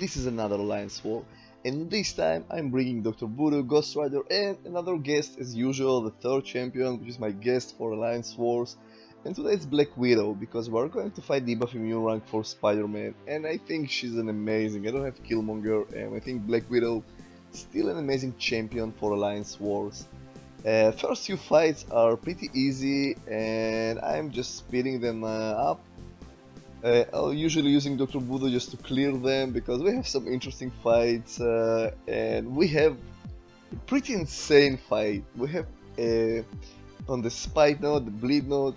this is another Alliance War, and this time I'm bringing Dr. Voodoo, Ghost Rider, and another guest as usual, the third champion, which is my guest for Alliance Wars. And today it's Black Widow, because we're going to fight d0pe immune rank for Spider-Man, and I think she's an amazing, I don't have Killmonger, and I think Black Widow is still an amazing champion for Alliance Wars. First few fights are pretty easy, and I'm just speeding them up. Usually using Dr. Voodoo just to clear them, because we have some interesting fights, and we have a pretty insane fight. We have on the Spike node, the Bleed node,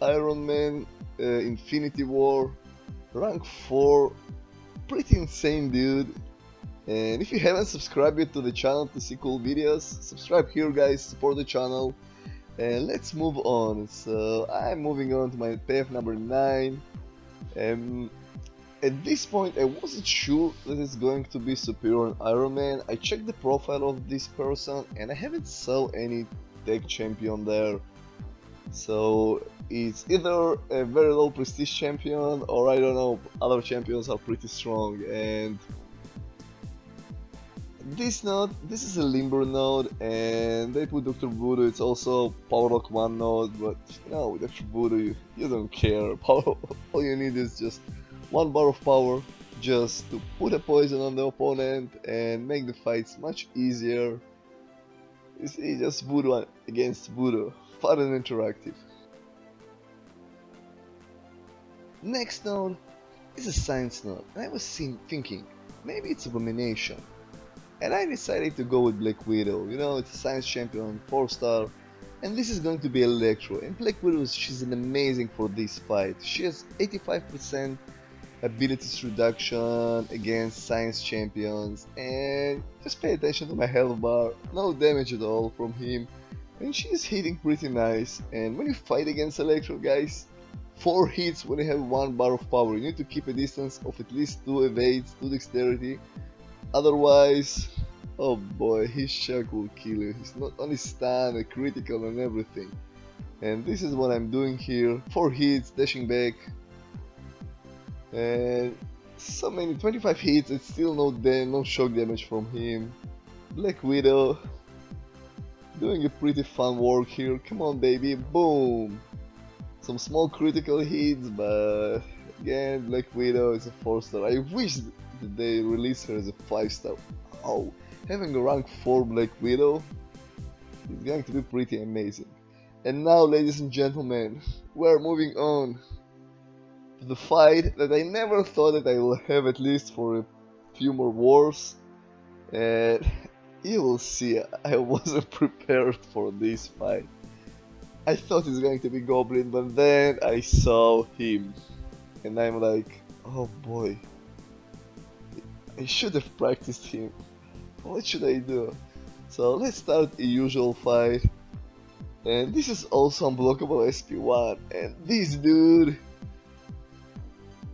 Iron Man, Infinity War, rank 4, pretty insane dude. And if you haven't subscribed yet to the channel to see cool videos, subscribe here guys, support the channel, and let's move on. So I'm moving on to my path number 9. At this point I wasn't sure that it's going to be superior on Iron Man. I checked the profile of this person and I haven't saw any tech champion there. So it's either a very low prestige champion, or I don't know, other champions are pretty strong. And this node, this is a Limber node, and they put Dr. Voodoo, it's also Power Lock 1 node, but you know, with Dr. Voodoo you don't care. All you need is just 1 bar of power, just to put a poison on the opponent and make the fights much easier. You see, just Voodoo against Voodoo, fun and interactive. Next node is a Science node, and I was thinking, maybe it's Abomination. And I decided to go with Black Widow. You know, it's a Science champion, 4-star, and this is going to be Electro. And Black Widow, she's an amazing for this fight. She has 85% abilities reduction against Science champions, and just pay attention to my health bar, no damage at all from him, and she's hitting pretty nice. And when you fight against Electro, guys, 4 hits when you have 1 bar of power, you need to keep a distance of at least 2 evades, 2 dexterity. Otherwise, oh boy, his shock will kill you. He's not only stun, a critical and everything. And this is what I'm doing here. 4 hits, dashing back. And so many, 25 hits, it's still no shock damage from him. Black Widow doing a pretty fun work here. Come on baby, boom! Some small critical hits, but again, Black Widow is a 4-star. I wish that they release her as a 5-star. Oh, having a rank 4 Black Widow is going to be pretty amazing. And now, ladies and gentlemen, we're moving on to the fight that I never thought that I will have, at least for a few more wars. And you will see, I wasn't prepared for this fight. I thought it's going to be Goblin, but then I saw him and I'm like, oh boy, I should have practiced him. What should I do? So let's start a usual fight. And this is also unblockable SP1. And this dude,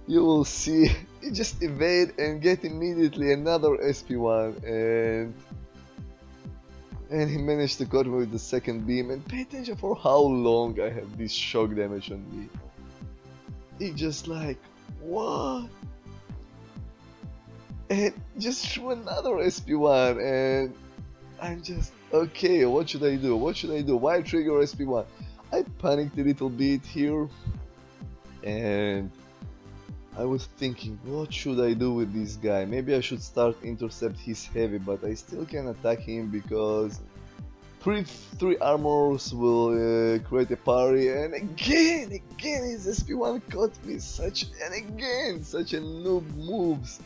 you will see, he just evade and get immediately another SP1. And he managed to cut me with the second beam. And pay attention for how long I have this shock damage on me. He just like, what? And just threw another SP1, and I'm just, okay, what should I do? What should I do? Why trigger SP1? I panicked a little bit here, and I was thinking, what should I do with this guy? Maybe I should start intercept his heavy, but I still can attack him because 3 armors will create a parry, and again his SP1 caught me, such a noob moves.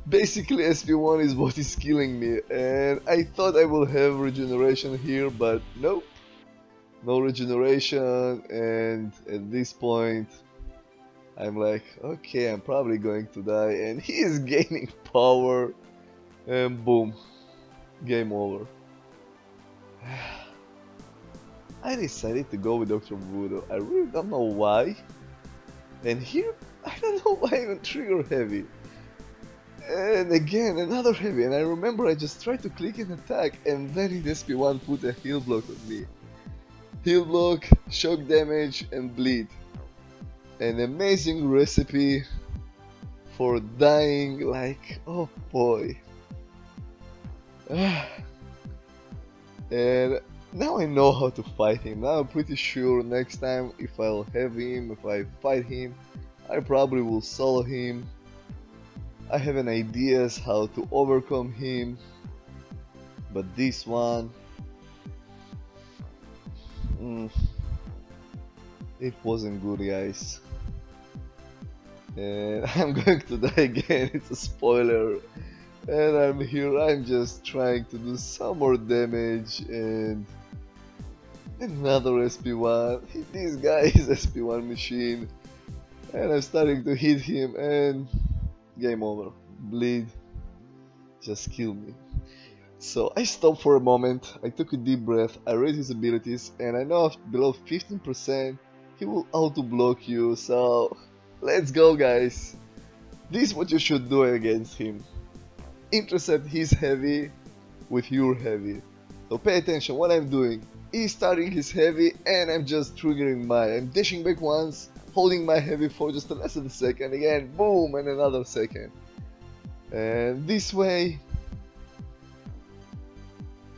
Basically SP1 is what is killing me, and I thought I will have regeneration here, but nope, no regeneration. And at this point I'm like, okay, I'm probably going to die, and he is gaining power, and boom, game over. I decided to go with Dr. Voodoo. I really don't know why, and here I don't know why I even trigger heavy. And again, another heavy, and I remember I just tried to click and attack, and then his SP1 put a heal block on me. Heal block, shock damage, and bleed. An amazing recipe for dying like, oh boy. And now I know how to fight him. Now I'm pretty sure next time if I'll have him, if I fight him, I probably will solo him. I have an ideas how to overcome him, but this one, it wasn't good, guys. And I'm going to die again, it's a spoiler. And I'm here, I'm just trying to do some more damage and another SP1. This guy is SP1 machine. And I'm starting to hit him and game over. Bleed. Just kill me. So I stopped for a moment, I took a deep breath, I read his abilities, and I know below 15% he will auto block you, so let's go, guys. This is what you should do against him. Intercept his heavy with your heavy. So pay attention what I'm doing. He's starting his heavy and I'm just triggering mine. I'm dashing back once, holding my heavy for just less than a second, again boom, and another second. And this way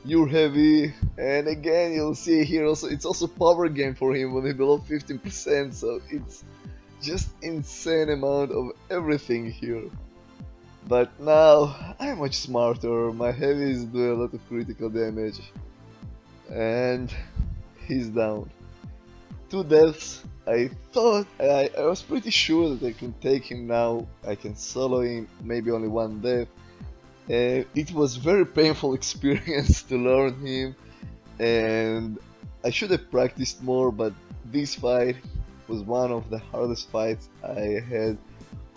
you're heavy, and again you'll see here also it's also power gain for him when he's below 15%, so it's just insane amount of everything here. But now I'm much smarter, my heavies do a lot of critical damage, and he's down. 2 deaths. I thought, I was pretty sure that I can take him now, I can solo him, maybe only 1 death. It was very painful experience to learn him, and I should have practiced more, but this fight was one of the hardest fights I had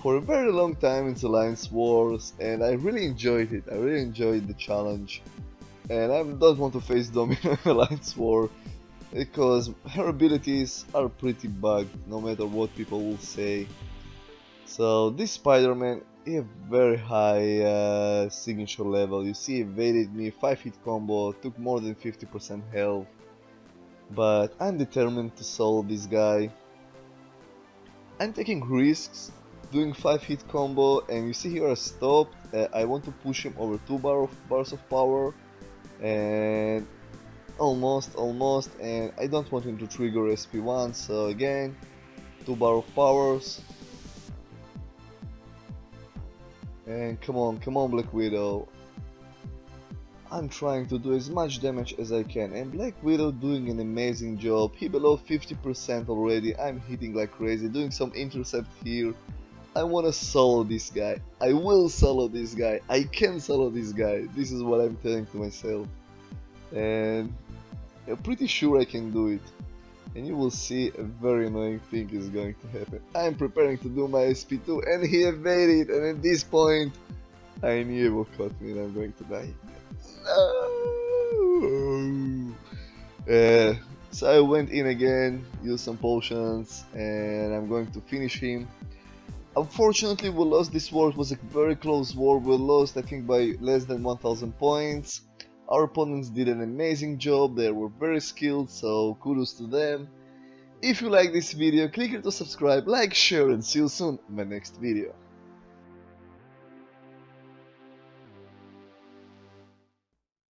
for a very long time in Alliance Wars, and I really enjoyed it. I really enjoyed the challenge, and I don't want to face Domino in Alliance War because her abilities are pretty bugged, no matter what people will say. So this Spider-Man he have very high signature level. You see, evaded me, 5-hit combo, took more than 50% health. But I'm determined to solo this guy. I'm taking risks, doing 5-hit combo, and you see here I stopped. I want to push him over 2 bars of power, and almost, and I don't want him to trigger SP1, so again, 2 bar of powers. And come on, Black Widow. I'm trying to do as much damage as I can, and Black Widow doing an amazing job. He below 50% already, I'm hitting like crazy, doing some intercept here. I wanna solo this guy, I will solo this guy, I can solo this guy, this is what I'm telling to myself. And I'm pretty sure I can do it. And you will see a very annoying thing is going to happen. I'm preparing to do my SP2 and he evaded, and at this point I knew he will cut me and I'm going to die. No! So I went in again, used some potions, and I'm going to finish him. Unfortunately we lost this war, it was a very close war, we lost I think by less than 1000 points. Our opponents did an amazing job, they were very skilled, so kudos to them. If you like this video, click here to subscribe, like, share, and see you soon in my next video.